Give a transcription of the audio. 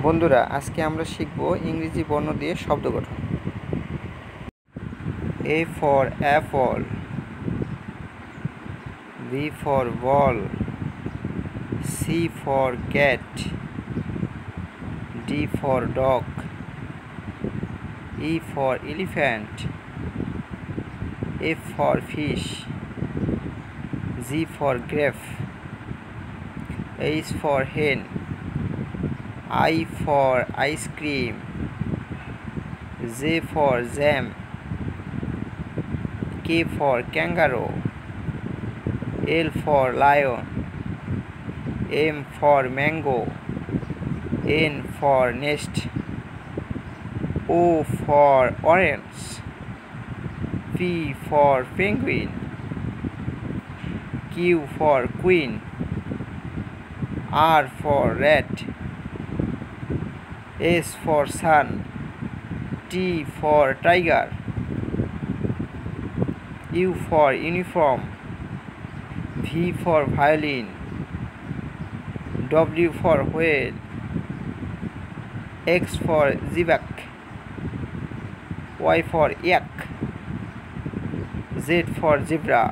বন্ধুরা আজকে আমরা শিখব ইংরেজি বর্ণ দিয়ে শব্দ গঠন। A for apple, B for ball, C for cat, D for dog, E for elephant, F for fish, G for grape, H for hen, I for ice cream, J for jam, K for kangaroo, L for lion, M for mango, N for nest, O for orange, P for penguin, Q for queen, R for rat, S for sun, T for tiger, U for uniform, V for violin, W for whale, X for zebak, Y for yak, Z for zebra.